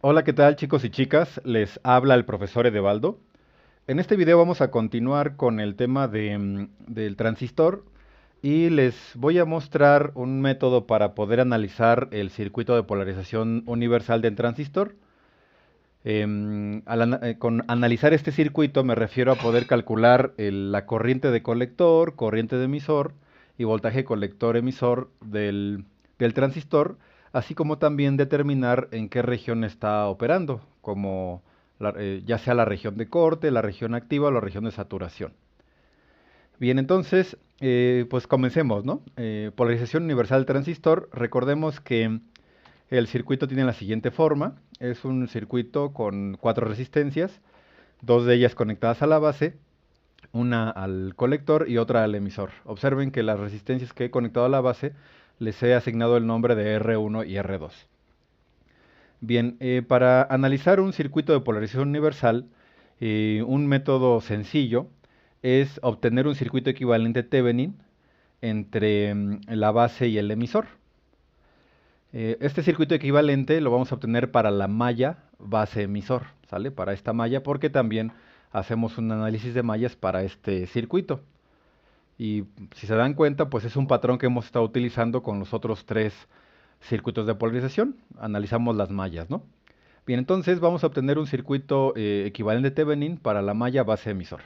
Hola, ¿qué tal chicos y chicas? Les habla el profesor Edebaldo. En este video vamos a continuar con el tema del transistor y les voy a mostrar un método para poder analizar el circuito de polarización universal del transistor. Con analizar este circuito me refiero a poder calcular la corriente de colector, corriente de emisor y voltaje colector-emisor del transistor, así como también determinar en qué región está operando, como ya sea la región de corte, la región activa o la región de saturación. Bien, entonces, pues comencemos, ¿no? Polarización universal del transistor. Recordemos que el circuito tiene la siguiente forma. Es un circuito con cuatro resistencias, dos de ellas conectadas a la base, una al colector y otra al emisor. Observen que las resistencias que he conectado a la base les he asignado el nombre de R1 y R2. Bien, para analizar un circuito de polarización universal, un método sencillo es obtener un circuito equivalente Thevenin entre la base y el emisor. Este circuito equivalente lo vamos a obtener para la malla base emisor, ¿sale? Para esta malla, porque también hacemos un análisis de mallas para este circuito. Y si se dan cuenta, pues es un patrón que hemos estado utilizando con los otros tres circuitos de polarización. Analizamos las mallas, ¿no? Bien, entonces vamos a obtener un circuito equivalente Thevenin para la malla base emisor.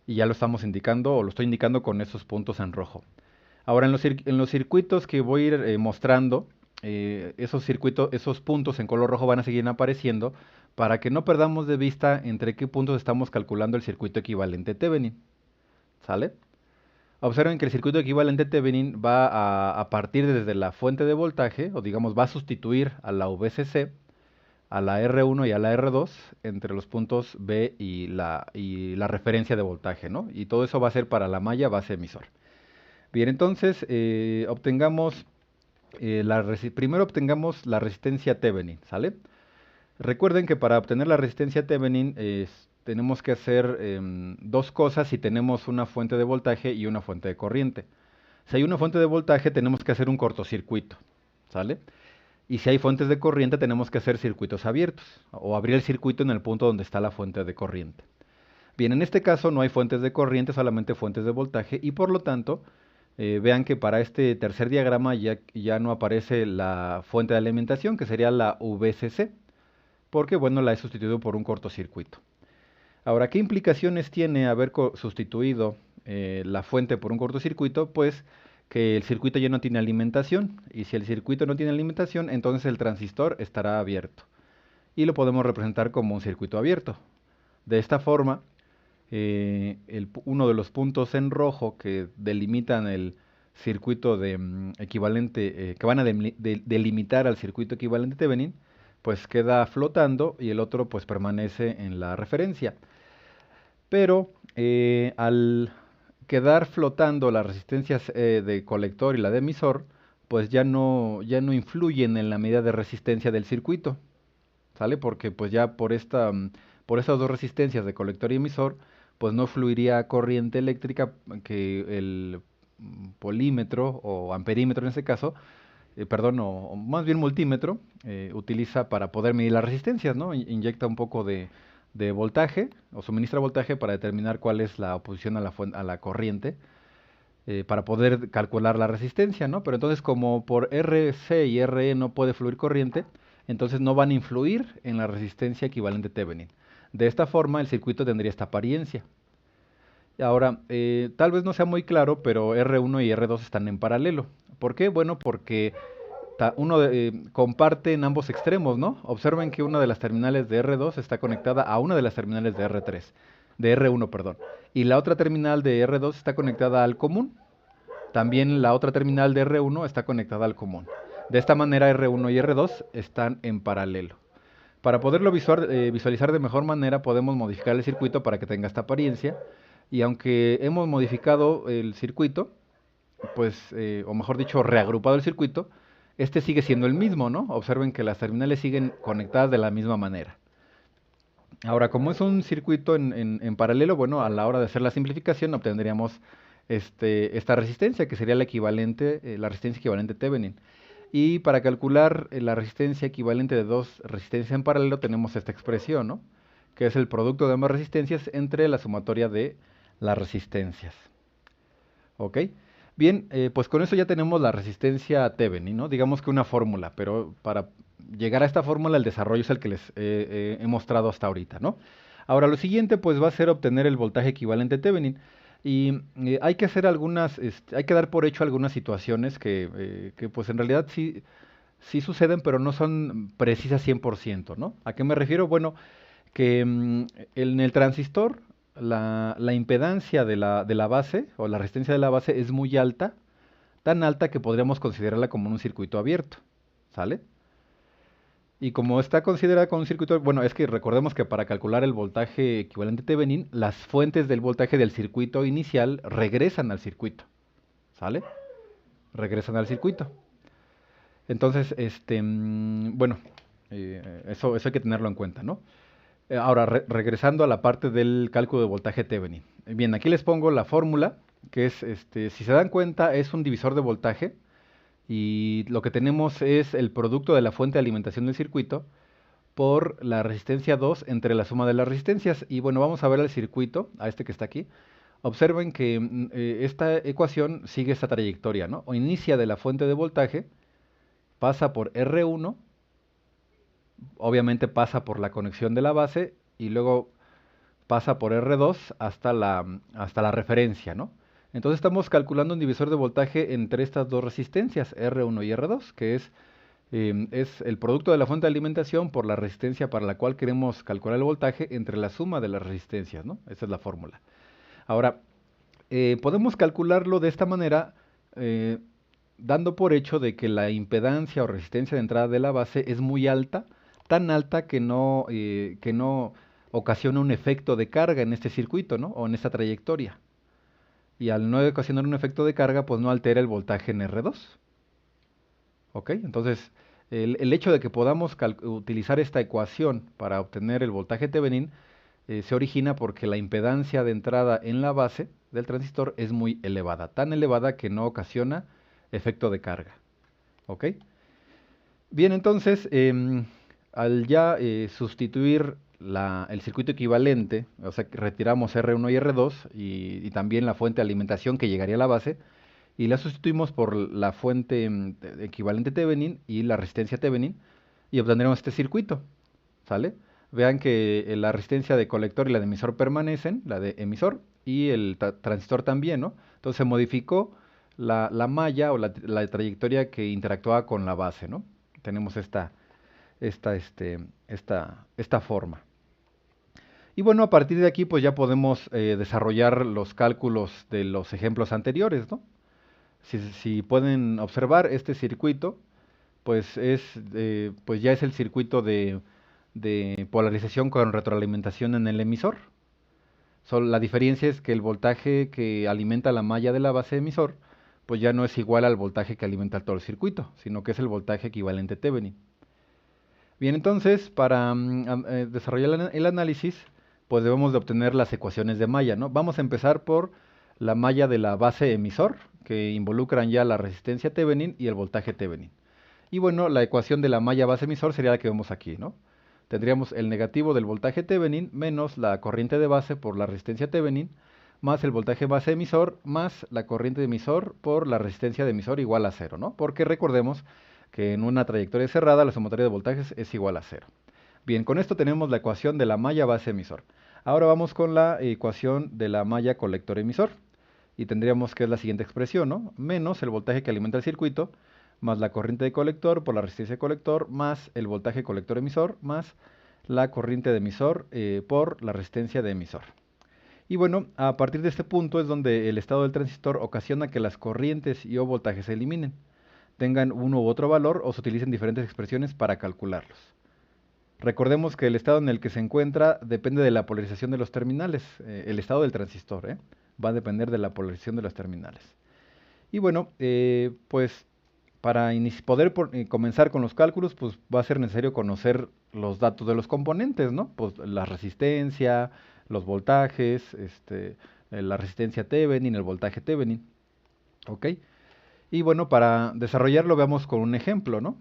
Y ya lo estamos indicando, o lo estoy indicando con esos puntos en rojo. Ahora, en los circuitos que voy a ir mostrando, esos puntos en color rojo van a seguir apareciendo para que no perdamos de vista entre qué puntos estamos calculando el circuito equivalente Thevenin. ¿Sale? Observen que el circuito equivalente Thevenin va a partir desde la fuente de voltaje, o digamos va a sustituir a la VCC, a la R1 y a la R2 entre los puntos B y la referencia de voltaje, ¿no? Y todo eso va a ser para la malla base emisor. Bien, entonces primero obtengamos la resistencia Thevenin, ¿sale? Recuerden que para obtener la resistencia Thevenin tenemos que hacer dos cosas si tenemos una fuente de voltaje y una fuente de corriente. Si hay una fuente de voltaje tenemos que hacer un cortocircuito, ¿sale? Y si hay fuentes de corriente tenemos que hacer circuitos abiertos o abrir el circuito en el punto donde está la fuente de corriente. Bien, en este caso no hay fuentes de corriente, solamente fuentes de voltaje y por lo tanto vean que para este tercer diagrama ya no aparece la fuente de alimentación, que sería la VCC, porque bueno, la he sustituido por un cortocircuito. Ahora, ¿qué implicaciones tiene haber sustituido la fuente por un cortocircuito? Pues que el circuito ya no tiene alimentación, y si el circuito no tiene alimentación, entonces el transistor estará abierto, y lo podemos representar como un circuito abierto. De esta forma, uno de los puntos en rojo que delimitan el circuito equivalente, que van a delimitar al circuito equivalente Thevenin, pues queda flotando y el otro pues permanece en la referencia. Pero al quedar flotando las resistencias de colector y la de emisor, pues ya no influyen en la medida de resistencia del circuito, ¿sale? Porque pues ya por esas dos resistencias de colector y emisor, pues no fluiría corriente eléctrica que el polímetro o amperímetro en este caso, perdón, o más bien multímetro, utiliza para poder medir las resistencias, ¿no? Inyecta un poco de voltaje o suministra voltaje para determinar cuál es la oposición a la corriente, para poder calcular la resistencia, ¿no? Pero entonces como por RC y RE no puede fluir corriente, entonces no van a influir en la resistencia equivalente Thevenin. De esta forma el circuito tendría esta apariencia. Ahora, tal vez no sea muy claro, pero R1 y R2 están en paralelo. ¿Por qué? Bueno, porque comparte en ambos extremos, ¿no? Observen que una de las terminales de R2 está conectada a una de las terminales de R3, de R1, perdón. Y la otra terminal de R2 está conectada al común. También la otra terminal de R1 está conectada al común. De esta manera R1 y R2 están en paralelo. Para poderlo visualizar de mejor manera podemos modificar el circuito para que tenga esta apariencia. Y aunque hemos modificado el circuito, pues, o mejor dicho, reagrupado el circuito, este sigue siendo el mismo, ¿no? Observen que las terminales siguen conectadas de la misma manera. Ahora, como es un circuito en paralelo, bueno, a la hora de hacer la simplificación obtendríamos esta resistencia, que sería la resistencia equivalente Thevenin. Y para calcular la resistencia equivalente de dos resistencias en paralelo tenemos esta expresión, ¿no? Que es el producto de ambas resistencias entre la sumatoria de las resistencias. ¿Ok? Bien, pues con eso ya tenemos la resistencia Thevenin, ¿no? Digamos que una fórmula, pero para llegar a esta fórmula el desarrollo es el que les he mostrado hasta ahorita, ¿no? Ahora lo siguiente pues va a ser obtener el voltaje equivalente Thevenin y hay que hacer algunas, hay que dar por hecho algunas situaciones que pues en realidad sí suceden, pero no son precisas 100%, ¿no? ¿A qué me refiero? Bueno, que en el transistor la impedancia de la base o la resistencia de la base es muy alta, tan alta que podríamos considerarla como un circuito abierto, ¿sale? Y como está considerada como un circuito, bueno, es que recordemos que para calcular el voltaje equivalente Thevenin, las fuentes del voltaje del circuito inicial regresan al circuito, ¿sale? Regresan al circuito. Entonces, bueno, eso hay que tenerlo en cuenta, ¿no? Ahora, regresando a la parte del cálculo de voltaje Thevenin. Bien, aquí les pongo la fórmula, que es, si se dan cuenta, es un divisor de voltaje y lo que tenemos es el producto de la fuente de alimentación del circuito por la resistencia 2 entre la suma de las resistencias. Y bueno, vamos a ver el circuito, a este que está aquí. Observen que esta ecuación sigue esta trayectoria, ¿no? O inicia de la fuente de voltaje, pasa por R1, obviamente pasa por la conexión de la base y luego pasa por R2 hasta la referencia, ¿no? Entonces estamos calculando un divisor de voltaje entre estas dos resistencias, R1 y R2, que es el producto de la fuente de alimentación por la resistencia para la cual queremos calcular el voltaje entre la suma de las resistencias, ¿no? Esa es la fórmula. Ahora, podemos calcularlo de esta manera, eh, dando por hecho de que la impedancia o resistencia de entrada de la base es muy alta, tan alta que no ocasiona un efecto de carga en este circuito, ¿no? O en esta trayectoria. Y al no ocasionar un efecto de carga, pues no altera el voltaje en R2. ¿Ok? Entonces, el hecho de que podamos utilizar esta ecuación para obtener el voltaje Thevenin se origina porque la impedancia de entrada en la base del transistor es muy elevada, tan elevada que no ocasiona efecto de carga. ¿Ok? Bien, entonces, al ya sustituir el circuito equivalente, o sea, que retiramos R1 y R2 y también la fuente de alimentación que llegaría a la base, y la sustituimos por la fuente equivalente Thevenin y la resistencia Thevenin, y obtendremos este circuito, ¿sale? Vean que la resistencia de colector y la de emisor permanecen, la de emisor, y el transistor también, ¿no? Entonces se modificó la malla o la trayectoria que interactuaba con la base, ¿no? Tenemos esta forma. Y bueno, a partir de aquí pues ya podemos desarrollar los cálculos de los ejemplos anteriores, ¿no? Si pueden observar este circuito, pues pues ya es el circuito de polarización con retroalimentación en el emisor. La diferencia es que el voltaje que alimenta la malla de la base emisor, pues ya no es igual al voltaje que alimenta todo el circuito, sino que es el voltaje equivalente Thevenin. Bien, entonces, para desarrollar el análisis, pues debemos de obtener las ecuaciones de malla, ¿no? Vamos a empezar por la malla de la base emisor, que involucran ya la resistencia Thevenin y el voltaje Thevenin. Y bueno, la ecuación de la malla base emisor sería la que vemos aquí, ¿no? Tendríamos el negativo del voltaje Thevenin menos la corriente de base por la resistencia Thevenin, más el voltaje base emisor, más la corriente de emisor por la resistencia de emisor igual a cero, ¿no? Porque recordemos que en una trayectoria cerrada la sumatoria de voltajes es igual a cero. Bien, con esto tenemos la ecuación de la malla base emisor. Ahora vamos con la ecuación de la malla colector emisor. Y tendríamos que es la siguiente expresión, ¿no? Menos el voltaje que alimenta el circuito, más la corriente de colector por la resistencia de colector, más el voltaje colector emisor, más la corriente de emisor por la resistencia de emisor. Y bueno, a partir de este punto es donde el estado del transistor ocasiona que las corrientes y o voltajes se eliminen, tengan uno u otro valor o se utilicen diferentes expresiones para calcularlos. Recordemos que el estado en el que se encuentra depende de la polarización de los terminales. El estado del transistor va a depender de la polarización de los terminales. Y bueno, pues para poder comenzar con los cálculos, pues va a ser necesario conocer los datos de los componentes, ¿no? Pues la resistencia, los voltajes, la resistencia Thevenin, el voltaje Thevenin, ¿ok? Y bueno, para desarrollarlo veamos con un ejemplo, ¿no?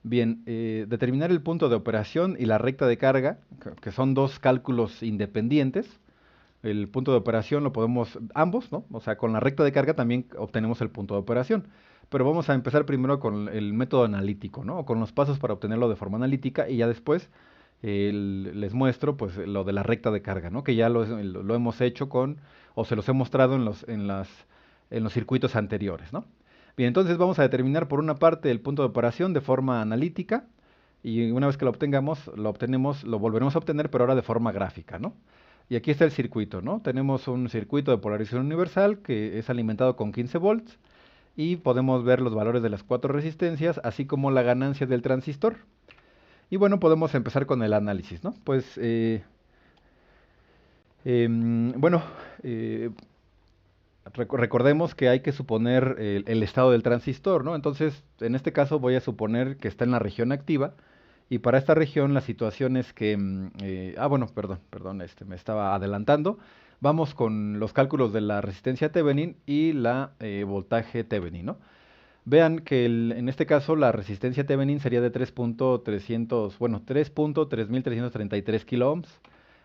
Bien, determinar el punto de operación y la recta de carga, que son dos cálculos independientes. El punto de operación lo podemos, ambos, ¿no? O sea, con la recta de carga también obtenemos el punto de operación. Pero vamos a empezar primero con el método analítico, ¿no? O con los pasos para obtenerlo de forma analítica y ya después les muestro pues lo de la recta de carga, ¿no? Que ya lo hemos hecho con, o se los he mostrado en los circuitos anteriores, ¿no? Bien, entonces vamos a determinar por una parte el punto de operación de forma analítica y una vez que lo obtengamos, lo obtenemos, lo volveremos a obtener, pero ahora de forma gráfica, ¿no? Y aquí está el circuito, ¿no? Tenemos un circuito de polarización universal que es alimentado con 15 volts y podemos ver los valores de las cuatro resistencias, así como la ganancia del transistor. Y bueno, podemos empezar con el análisis, ¿no? Pues, bueno, eh, recordemos que hay que suponer el estado del transistor, ¿no? Entonces, en este caso voy a suponer que está en la región activa y para esta región la situación es que, bueno, perdón, me estaba adelantando. Vamos con los cálculos de la resistencia Thevenin y la voltaje Thevenin, ¿no? Vean que en este caso la resistencia Thevenin sería de 3.300, bueno, 3.3333 kilo ohms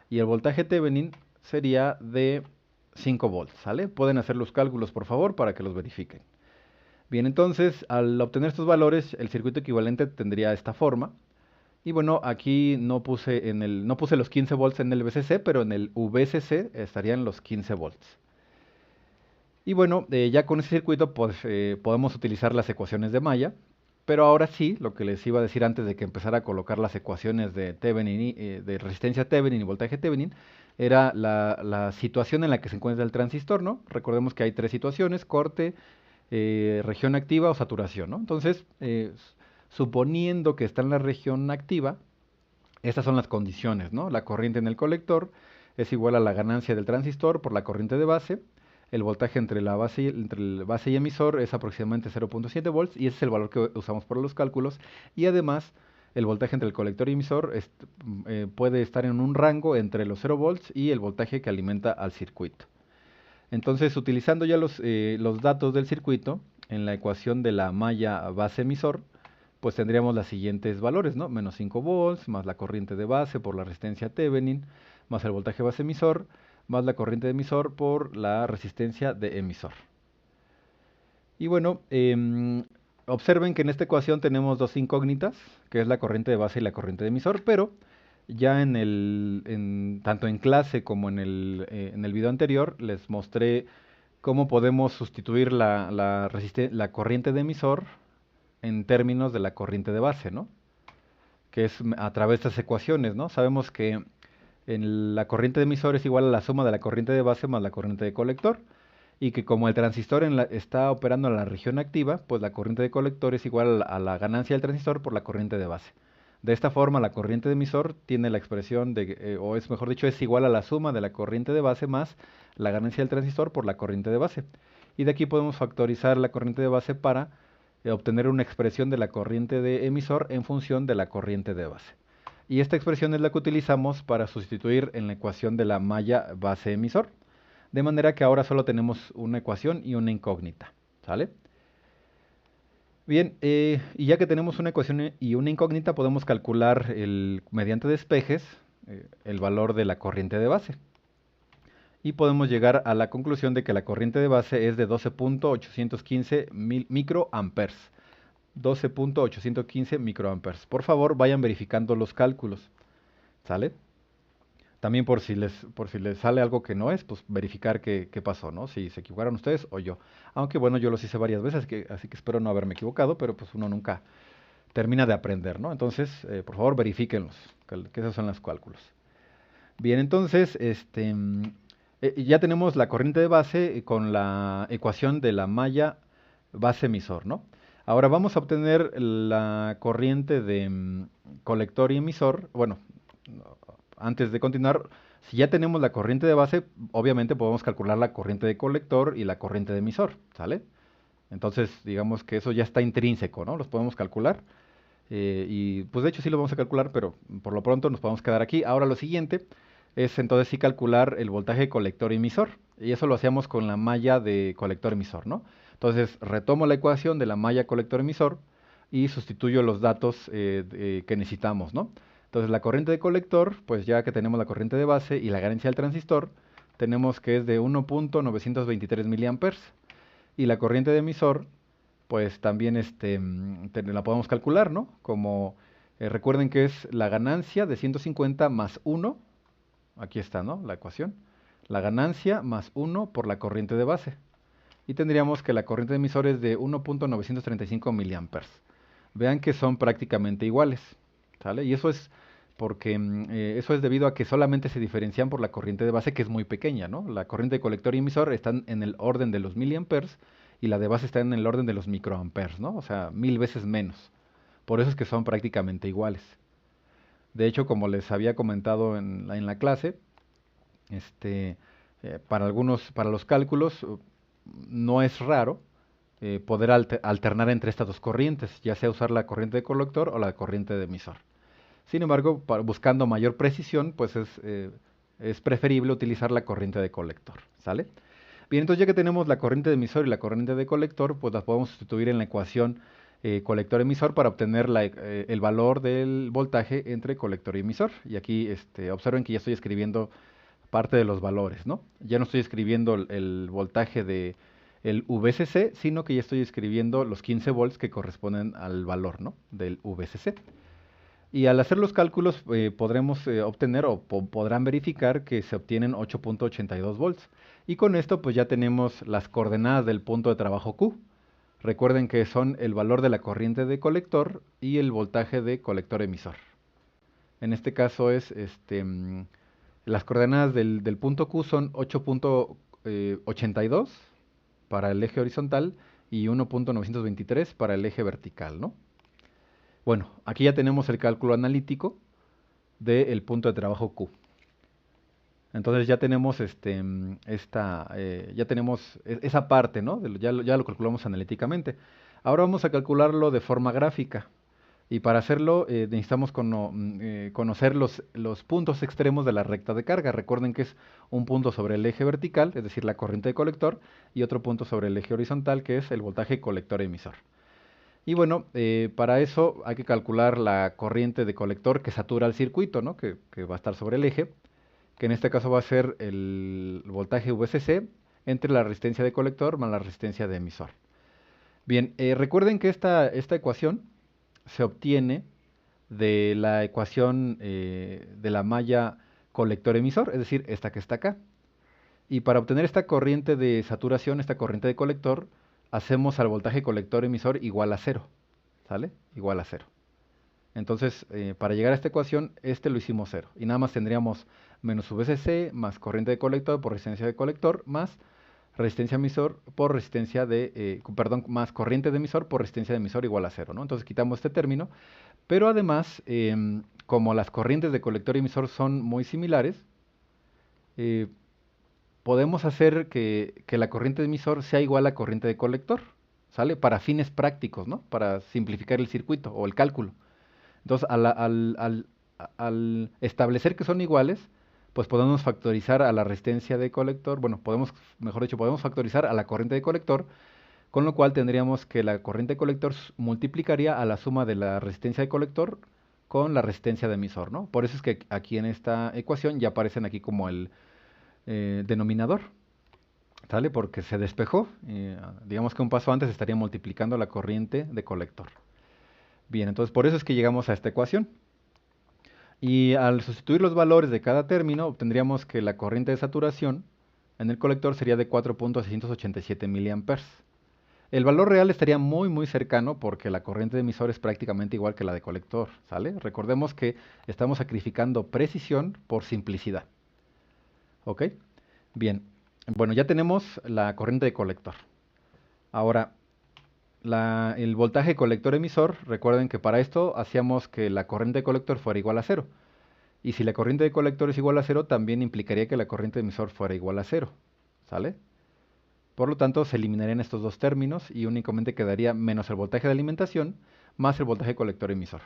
y el voltaje Thevenin sería de 5 volts, ¿sale? Pueden hacer los cálculos, por favor, para que los verifiquen. Bien, entonces, al obtener estos valores, el circuito equivalente tendría esta forma. Y bueno, aquí no puse los 15 volts en el VCC, pero en el VCC estarían los 15 volts. Y bueno, ya con ese circuito pues, podemos utilizar las ecuaciones de Maya, pero ahora sí, lo que les iba a decir antes de que empezara a colocar las ecuaciones de Thevenin, de resistencia Thevenin y voltaje Thevenin, era la situación en la que se encuentra el transistor, ¿no? Recordemos que hay tres situaciones: corte, región activa o saturación, ¿no? Entonces, suponiendo que está en la región activa, estas son las condiciones, ¿no? La corriente en el colector es igual a la ganancia del transistor por la corriente de base. El voltaje entre el base y emisor es aproximadamente 0.7 volts y ese es el valor que usamos para los cálculos. Y además, el voltaje entre el colector y emisor puede estar en un rango entre los 0 volts y el voltaje que alimenta al circuito. Entonces, utilizando ya los datos del circuito en la ecuación de la malla base emisor, pues tendríamos los siguientes valores, ¿no? Menos 5 volts, más la corriente de base por la resistencia Thevenin, más el voltaje base emisor, más la corriente de emisor por la resistencia de emisor. Y bueno, observen que en esta ecuación tenemos dos incógnitas, que es la corriente de base y la corriente de emisor, pero ya tanto en clase como en el video anterior les mostré cómo podemos sustituir la corriente de emisor en términos de la corriente de base, ¿no? Que es a través de estas ecuaciones, ¿no? Sabemos que la corriente de emisor es igual a la suma de la corriente de base más la corriente de colector, y que como el transistor está operando en la región activa, pues la corriente de colector es igual a la ganancia del transistor por la corriente de base. De esta forma, la corriente de emisor tiene la expresión o es mejor dicho, es igual a la suma de la corriente de base más la ganancia del transistor por la corriente de base. Y de aquí podemos factorizar la corriente de base para obtener una expresión de la corriente de emisor en función de la corriente de base. Y esta expresión es la que utilizamos para sustituir en la ecuación de la malla base emisor. De manera que ahora solo tenemos una ecuación y una incógnita, ¿sale? Bien, y ya que tenemos una ecuación y una incógnita, podemos calcular mediante despejes el valor de la corriente de base. Y podemos llegar a la conclusión de que la corriente de base es de 12.815 microamperes. 12.815 microamperes. Por favor, vayan verificando los cálculos, ¿sale? También por si les sale algo que no es, pues verificar qué pasó, ¿no? Si se equivocaron ustedes o yo. Aunque bueno, yo los hice varias veces, así que espero no haberme equivocado, pero pues uno nunca termina de aprender, ¿no? Entonces, por favor, verifíquenlos, que esos son los cálculos. Bien, entonces, ya tenemos la corriente de base con la ecuación de la malla base emisor, ¿no? Ahora vamos a obtener la corriente de colector y emisor. Bueno, antes de continuar, si ya tenemos la corriente de base, obviamente podemos calcular la corriente de colector y la corriente de emisor, ¿sale? Entonces, digamos que eso ya está intrínseco, ¿no? Los podemos calcular. Y pues de hecho sí lo vamos a calcular, pero por lo pronto nos podemos quedar aquí. Ahora lo siguiente es entonces sí calcular el voltaje colector emisor. Y eso lo hacíamos con la malla de colector emisor, ¿no? Entonces retomo la ecuación de la malla colector-emisor y sustituyo los datos que necesitamos, ¿no? Entonces la corriente de colector, pues ya que tenemos la corriente de base y la ganancia del transistor, tenemos que es de 1.923 miliamperes. Y la corriente de emisor, pues también la podemos calcular, ¿no? Como recuerden que es la ganancia de 150 más 1, aquí está, ¿no? La ecuación. La ganancia más 1 por la corriente de base. Y tendríamos que la corriente de emisor es de 1.935 miliamperes. Vean que son prácticamente iguales, ¿sale? Y eso es porque eso es debido a que solamente se diferencian por la corriente de base, que es muy pequeña, ¿no? La corriente de colector y emisor están en el orden de los miliamperes y la de base está en el orden de los microamperes, ¿no? O sea, 1000 veces menos. Por eso es que son prácticamente iguales. De hecho, como les había comentado en la clase, este, para los cálculos no es raro poder alternar entre estas dos corrientes, ya sea usar la corriente de colector o la corriente de emisor. Sin embargo, buscando mayor precisión, pues es preferible utilizar la corriente de colector, ¿sale? Bien, entonces ya que tenemos la corriente de emisor y la corriente de colector, pues las podemos sustituir en la ecuación colector-emisor para obtener el valor del voltaje entre colector y emisor. Y aquí observen que ya estoy escribiendo parte de los valores, ¿no? Ya no estoy escribiendo el voltaje de el VCC, sino que ya estoy escribiendo los 15 volts que corresponden al valor, ¿no? Del VCC. Y al hacer los cálculos podremos obtener o podrán verificar que se obtienen 8.82 volts. Y con esto pues ya tenemos las coordenadas del punto de trabajo Q. Recuerden que son el valor de la corriente de colector y el voltaje de colector emisor. En este caso es las coordenadas del punto Q son 8.82 para el eje horizontal y 1.923 para el eje vertical, ¿no? Bueno, aquí ya tenemos el cálculo analítico del punto de trabajo Q. Entonces ya tenemos ya tenemos esa parte, ¿no? Ya lo calculamos analíticamente. Ahora vamos a calcularlo de forma gráfica. Y para hacerlo necesitamos conocer los puntos extremos de la recta de carga. Recuerden que es un punto sobre el eje vertical, es decir, la corriente de colector, y otro punto sobre el eje horizontal, que es el voltaje colector-emisor. Y bueno, para eso hay que calcular la corriente de colector que satura el circuito, ¿no? Que va a estar sobre el eje, que en este caso va a ser el voltaje VCC entre la resistencia de colector más la resistencia de emisor. Bien, recuerden que esta ecuación se obtiene de la ecuación de la malla colector-emisor, es decir, esta que está acá. Y para obtener esta corriente de saturación, esta corriente de colector, hacemos al voltaje colector-emisor igual a cero, ¿sale? Igual a cero. Entonces, para llegar a esta ecuación, lo hicimos cero. Y nada más tendríamos menos VCC más corriente de colector por resistencia de colector más resistencia emisor por resistencia más corriente de emisor por resistencia de emisor igual a cero, ¿no? Entonces quitamos este término, pero además, como las corrientes de colector y emisor son muy similares, eh, podemos hacer que la corriente de emisor sea igual a la corriente de colector, ¿sale? Para fines prácticos, ¿no? Para simplificar el circuito o el cálculo. Entonces, al establecer que son iguales, pues podemos factorizar a la resistencia de colector, bueno, mejor dicho, podemos factorizar a la corriente de colector, con lo cual tendríamos que la corriente de colector multiplicaría a la suma de la resistencia de colector con la resistencia de emisor, ¿no? Por eso es que aquí en esta ecuación ya aparecen aquí como el denominador, ¿sale? Porque se despejó, digamos que un paso antes estaría multiplicando la corriente de colector. Bien, entonces por eso es que llegamos a esta ecuación. Y al sustituir los valores de cada término, obtendríamos que la corriente de saturación en el colector sería de 4.687 miliamperes. El valor real estaría muy muy cercano porque la corriente de emisor es prácticamente igual que la de colector, ¿sale? Recordemos que estamos sacrificando precisión por simplicidad. ¿Ok? Bien, bueno, ya tenemos la corriente de colector. Ahora, el voltaje colector-emisor, recuerden que para esto hacíamos que la corriente de colector fuera igual a cero. Y si la corriente de colector es igual a cero, también implicaría que la corriente de emisor fuera igual a cero, ¿sale? Por lo tanto, se eliminarían estos dos términos y únicamente quedaría menos el voltaje de alimentación más el voltaje colector-emisor.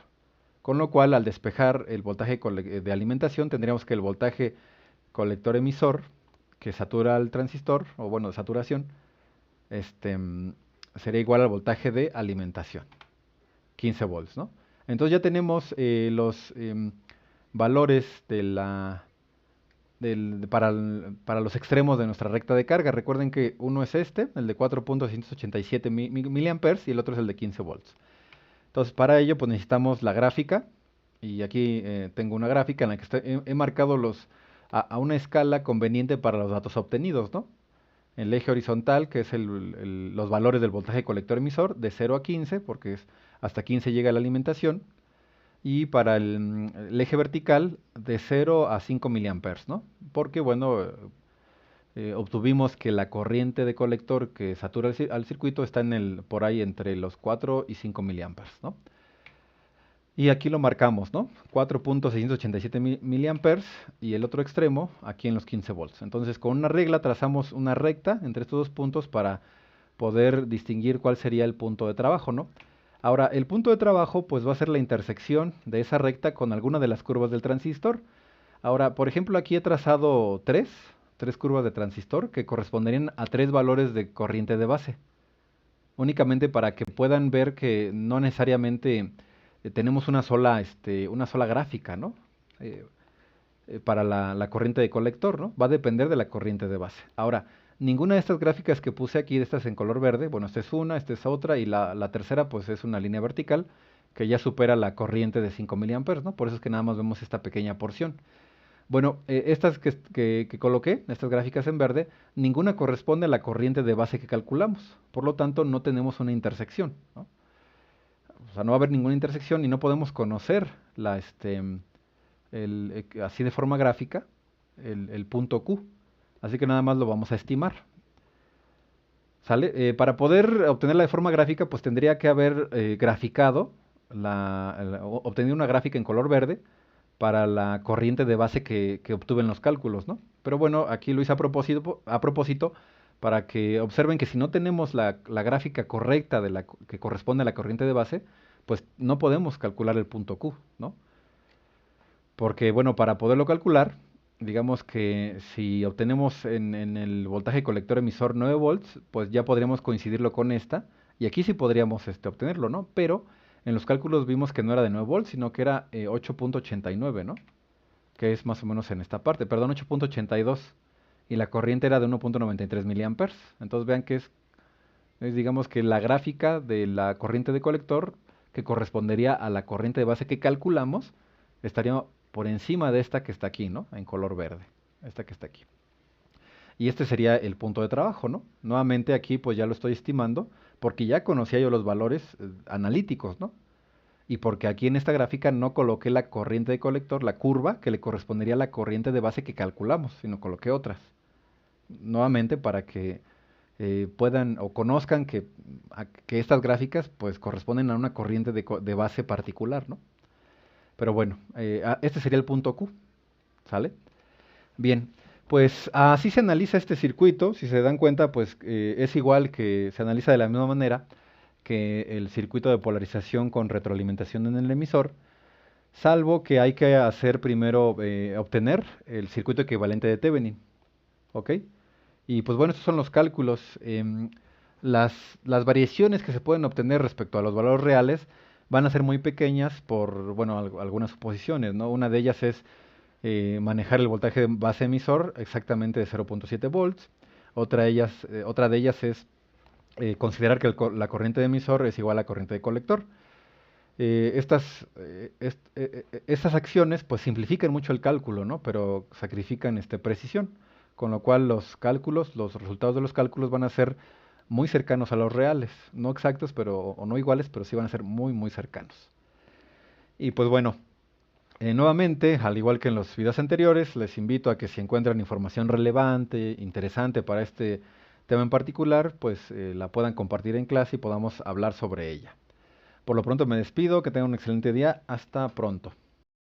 Con lo cual, al despejar el voltaje de alimentación, tendríamos que el voltaje colector-emisor, que satura al transistor, o bueno, de saturación, sería igual al voltaje de alimentación, 15 volts, ¿no? Entonces ya tenemos los valores para los extremos de nuestra recta de carga. Recuerden que uno es este, el de 4.687 miliamperes, y el otro es el de 15 volts. Entonces, para ello, pues necesitamos la gráfica, y aquí tengo una gráfica en la que he marcado a una escala conveniente para los datos obtenidos, ¿no? El eje horizontal, que es los valores del voltaje colector emisor, de 0 a 15, porque hasta 15 llega la alimentación, y para el eje vertical, de 0 a 5 miliamperes, ¿no? Porque, bueno, obtuvimos que la corriente de colector que satura al circuito está por ahí entre los 4 y 5 miliamperes, ¿no? Y aquí lo marcamos, ¿no? 4.687 miliamperes y el otro extremo aquí en los 15 volts. Entonces, con una regla trazamos una recta entre estos dos puntos para poder distinguir cuál sería el punto de trabajo, ¿no? Ahora, el punto de trabajo pues va a ser la intersección de esa recta con alguna de las curvas del transistor. Ahora, por ejemplo, aquí he trazado tres curvas de transistor que corresponderían a tres valores de corriente de base. Únicamente para que puedan ver que no necesariamente tenemos una sola gráfica, ¿no? Eh, para la corriente de colector, ¿no? Va a depender de la corriente de base. Ahora, ninguna de estas gráficas que puse aquí, de estas en color verde, bueno, esta es una, esta es otra, y la tercera pues es una línea vertical que ya supera la corriente de 5 miliamperes, ¿no? Por eso es que nada más vemos esta pequeña porción. Bueno, estas que coloqué, estas gráficas en verde, ninguna corresponde a la corriente de base que calculamos. Por lo tanto, no tenemos una intersección, ¿no? O sea, no va a haber ninguna intersección y no podemos conocer así de forma gráfica el punto Q. Así que nada más lo vamos a estimar. ¿Sale? Para poder obtenerla de forma gráfica, pues tendría que haber graficado, obtenido una gráfica en color verde para la corriente de base que obtuve en los cálculos, ¿no? Pero bueno, aquí lo hice a propósito para que observen que si no tenemos la gráfica correcta que corresponde a la corriente de base, pues no podemos calcular el punto Q, ¿no? Porque, bueno, para poderlo calcular, digamos que si obtenemos en el voltaje colector emisor 9 volts, pues ya podríamos coincidirlo con esta, y aquí sí podríamos obtenerlo, ¿no? Pero en los cálculos vimos que no era de 9 volts, sino que era 8.89, ¿no? Que es más o menos en esta parte, perdón, 8.82, y la corriente era de 1.93 miliamperes. Entonces vean que digamos que la gráfica de la corriente de colector, que correspondería a la corriente de base que calculamos, estaría por encima de esta que está aquí, ¿no? En color verde, esta que está aquí. Y este sería el punto de trabajo, ¿no? Nuevamente aquí pues ya lo estoy estimando porque ya conocía yo los valores analíticos, ¿no? Y porque aquí en esta gráfica no coloqué la corriente de colector, la curva que le correspondería a la corriente de base que calculamos, sino coloqué otras. Nuevamente para que puedan o conozcan que estas gráficas pues corresponden a una corriente de base particular, ¿no? Pero bueno, este sería el punto Q, ¿sale? Bien, pues así se analiza este circuito. Si se dan cuenta, pues es igual, que se analiza de la misma manera que el circuito de polarización con retroalimentación en el emisor, salvo que hay que hacer primero, obtener el circuito equivalente de Thevenin, ¿ok? Y pues bueno, estos son los cálculos. Las variaciones que se pueden obtener respecto a los valores reales van a ser muy pequeñas por, bueno, algunas suposiciones, ¿no? Una de ellas es manejar el voltaje de base emisor exactamente de 0.7 volts. Otra de ellas es considerar que la corriente de emisor es igual a la corriente de colector. Estas acciones pues simplifican mucho el cálculo, ¿no? Pero sacrifican precisión, con lo cual los resultados de los cálculos van a ser muy cercanos a los reales, no exactos, o no iguales, pero sí van a ser muy, muy cercanos. Y pues bueno, nuevamente, al igual que en los videos anteriores, les invito a que si encuentran información relevante, interesante para este tema en particular, pues la puedan compartir en clase y podamos hablar sobre ella. Por lo pronto me despido, que tengan un excelente día, hasta pronto.